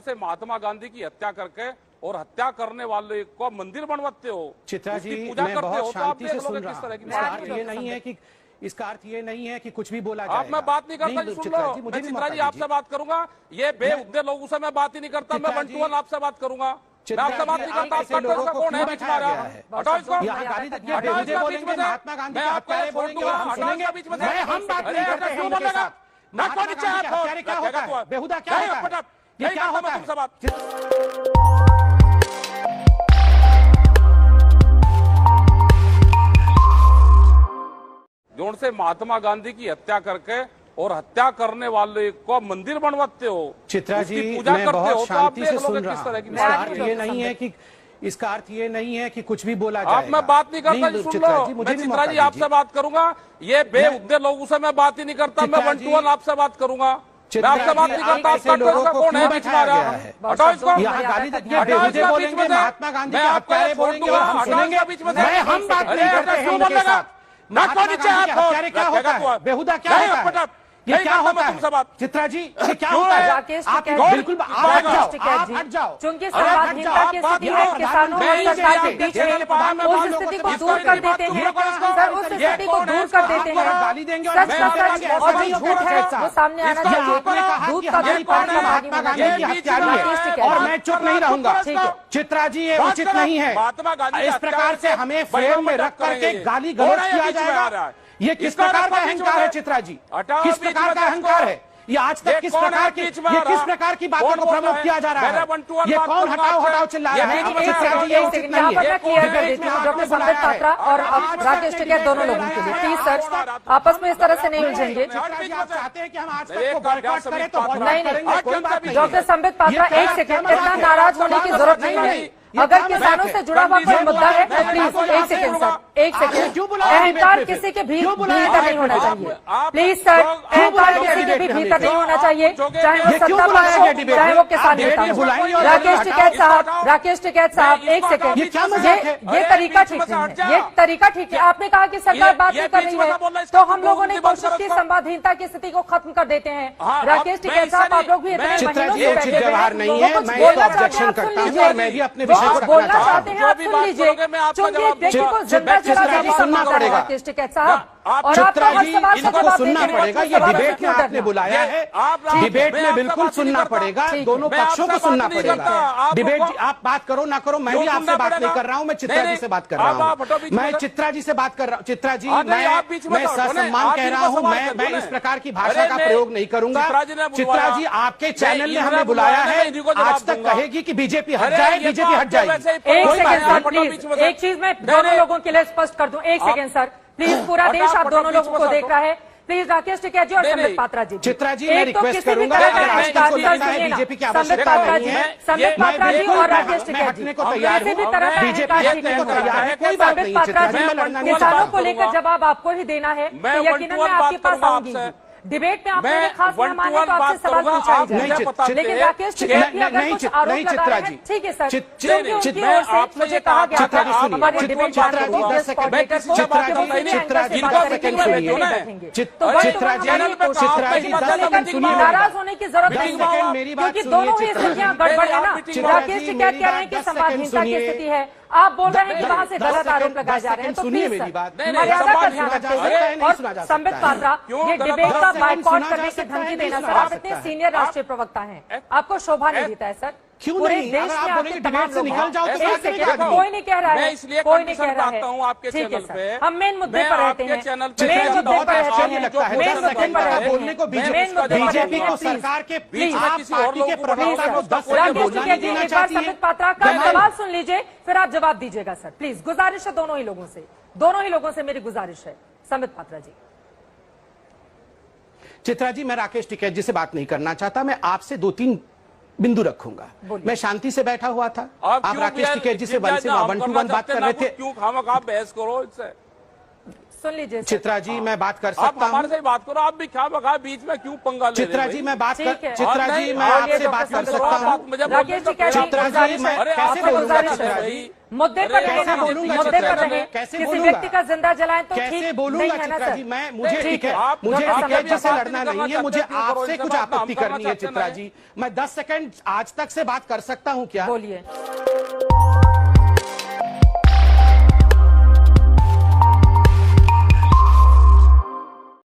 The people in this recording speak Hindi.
से महात्मा गांधी की हत्या करके और हत्या करने वाले को मंदिर बनवाते हो, चित्रा जी, पूजा मैं करते हो, बहुत तो आप शांति से देख सुन लोगे रहा किस तरह की हूं। बात इसका अर्थ ये नहीं है कि इसका अर्थ ये नहीं है कि कुछ भी बोला जाएगा। आप मैं बात नहीं करता जी, सुन लो। मैं चित्रा जी आपसे बात करूंगा, ये बेहुदे लोगों से मैं बात ही नहीं करता। मैं 1 to 1 आपसे बात करूंगा, मैं आपसे बात नहीं करता। आपका कौन है बीच में आ रहा है? हटाओ इसको, बेहुदे बोलेंगे, महात्मा गांधी मैं के आपको हत्यारे बोलेंगे और हम सुनेंगे। बीच में हम बात नहीं करते हैं उनके साथ। महात्मा गांधी के हत्यारे क्या होता है? बेहुदा क्या होता है? ये क्या होता है? जोन से महात्मा गांधी की हत्या करके और हत्या करने वाले को मंदिर बनवाते हो, चित्रा जी, पूजा मैं करते हो, बहुत तो आप शांति देख से लोगे सुन किस रहा तरह की हूं। बात इसका अर्थ ये नहीं है कि इसका अर्थ ये नहीं है कि कुछ भी बोला आप जाएगा। मैं बात नहीं करता जी, सुन लो। मैं चित्रा जी आपसे बात करूंगा, ये बेहुदे लोगों से मैं बात ही नहीं करता। मैं 1 to 1 आपसे बात करूंगा, मैं आपसे बात नहीं करता। आपका कौन है बीच में आ रहा है? हटाओ इसको, बेहुदे बोलेंगे, महात्मा गांधी के हत्यारे बोलेंगे और हम सुनेंगे। बीच में हम बात नहीं करते हैं उनके साथ। महात्मा गांधी के हत्यारे क्या होता है? बेहुदा क्या होता है? ये क्या होता है? चित्रा जी, ये क्या होता है? आप बिल्कुल आप हट जाओ। चूंकि संवादहीनता की स्थिति है, किसानों और सरकार के बीच में उस स्थिति को दूर कर देते हैं। सर, उस स्थिति को दूर कर देते हैं। गाली देंगे सच का सच और जो झूठ है वो सामने आना चाहिए। दूध का दूध पानी का पानी महात्मा गांधी की हत्यारी है और मैं चुप नहीं रहूंगा। चित्रा जी, ये उचित नहीं है। इस प्रकार से हमें फ्रेम में रख करके गाली गलौज किया जाएगा। ये किस प्रकार का अहंकार है चित्रा जी? किस प्रकार का अहंकार है ये? आज तक किस प्रकार की बातों को प्रमोट किया जा रहा है? ये कौन हटाओ हटाओ चिल्ला रहा है? चित्रा जी, ये उचित नहीं है। क्लियर कर देती हूँ डॉक्टर संबित पात्रा और राकेश टिकैत दोनों लोगों के लिए प्लीज सर आपस में इस तरह से नहीं उलझेंगे। आप चाहते हैं कि हम आज तक को बॉयकॉट करें तो नहीं, डॉक्टर संबित पात्रा एक सेकंड, इतना नाराज होने की जरूरत नहीं है। अगर किसानों से जुड़ा हुआ कोई मुद्दा है तो प्लीज एक सेकंड सर, एक सेकंड। अहंकार किसी के भी भीतर नहीं होना चाहिए। प्लीज सर, अहंकार किसी के भी भीतर नहीं होना चाहिए, चाहे वो सत्ता पक्ष हो चाहे वो किसान नेता हो। राकेश टिकैत साहब एक सेकंड, ये तरीका ठीक नहीं है। ये तरीका ठीक है। आपने कहा कि सरकार बात नहीं कर रही है तो हम लोगों ने कोशिश की संवादहीनता की स्थिति को खत्म कर देते हैं। राकेश टिकैत साहब, आप लोग भी इतने महीनों से बैठे हुए हैं, मैं ऑब्जेक्शन करता हूं और मैं भी अपने बोलना चाहते हैं, आप सुन लीजिए। चूंकि व्यक्ति को जिंदा जला सुनना पड़ेगा राकेश टिकैत साहब, और आप इनको सुनना पड़ेगा। ये डिबेट में आपने बुलाया है, डिबेट में बिल्कुल सुनना पड़ेगा, दोनों पक्षों को सुनना पड़ेगा। डिबेट आप बात करो ना करो, मैं भी आपसे बात नहीं कर रहा हूं, मैं चित्रा जी से बात कर रहा हूं। मैं चित्रा जी से बात कर रहा हूं। चित्रा जी, मैं ससम्मान कह रहा हूं, मैं इस प्रकार की भाषा का प्रयोग नहीं करूंगा। चित्रा जी, आपके चैनल ने हमें बुलाया है, आज तक कहेगी कि बीजेपी हट जाए, बीजेपी हट जाएगी। एक सेकंड सर प्लीज, एक चीज मैं दोनों लोगों के लिए स्पष्ट कर दूं। एक सेकंड सर प्लीज, पूरा देश आप दोनों लोगों को देख रहा है। प्लीज राकेश टिकैत जी और संबित पात्रा जी, चित्रा जी, मैं रिक्वेस्ट करूंगा बीजेपी की संबित पात्रा जी, संबित पात्रा जी और राकेश टिकैत जी किसी भी तरह का संबित पात्रा जी, किसानों को लेकर जवाब आपको ही देना है तो यकीनन मैं आपके पास आऊंगी। डिबेट में आपने खास मेहमान है तो आपसे सवाल पूछा ही जाएगा, लेकिन राकेश टिकैत की अगर कुछ आरोप लगा रहे हैं ठीक है सर, क्योंकि उनकी ओर से मुझे कहा गया था हमारे डिबेट नाराज होने की जरूरत नहीं है, क्योंकि दोनों ही स्थितियां गड़बड़ है ना। राकेश टिकैत कह रहे हैं कि संवादहीनता की स्थिति है, आप बोल रहे हैं कि वहां से गलत आरोप लगाए जा रहे हैं, तो प्लीज मर्यादा का ध्यान रखते हुए। और संबित पात्रा, ये डिबेट का बाइकआउट करने की धमकी देना सर, आप इतने सीनियर राष्ट्रीय प्रवक्ता हैं, आपको शोभा नहीं देता है सर। क्यों नहीं? देश में आपके डिबेट से निकल जाओ तो कोई नहीं कह रहा है, कोई नहीं कह रहा है। आपके चैनल पे हम मेन मुद्दे पर रहते हैं, मेन मुद्दे पर रहते हैं, बोलने को बीजेपी को सरकार के पार्टी के प्रवक्ता को 10 सेकंड बोलने देना चाहती है। संबित पात्रा का सवाल सुन लीजिए फिर आप जवाब दीजिएगा सर, प्लीज। गुजारिश है दोनों ही लोगों से मेरी गुजारिश है। संबित पात्रा जी। चित्रा जी, मैं राकेश टिकैत जी से बात नहीं करना चाहता, मैं आपसे 2-3 बिंदु रखूंगा। मैं शांति से बैठा हुआ था, आप राकेश टिकैत जी से 1 to 1 बात कर रहे थे। क्यों आप बहस करो इससे? सुन लीजिए सर। चित्रा जी मैं बात कर आप सकता हमारे हूँ? से बात करो, आप भी क्या बगा बीच में क्यों पंगा ले रहे हो चित्रा भाई? जी मैं बात कर ठीक है। चित्रा और जी नहीं, मैं और आपसे ये बात कर डॉक्टर सकता संबित हूँ? मुझे राकेश जी कह रहे हैं, चित्रा जी गुजारिश मैं है, अरे कैसे आपसे बोलूंगा गुजारिश चित्रा है। जी? मुद्दे पर अरे रहे कैसे ना, बोलूंगा मुद्दे चित्रा पर जी? रहे। कैसे किसी बोलूंगा? व्यक्ति का जिंदा जलाएं तो कैसे ठीक बोलूंगा नहीं है ना चित्रा सर। जी? मैं मुझे ठीक है, आप मुझे डॉक्टर अकेले संबित से बात लड़ना नहीं नहीं है, करना मुझे चाहते, क्यों करो? आपसे इनसे कुछ बात ना हम आपत्ति करना करनी है चाहते चित्रा नहीं। जी। मैं 10 सेकंड आज तक से बात कर सकता हूँ क्या? बोलिए।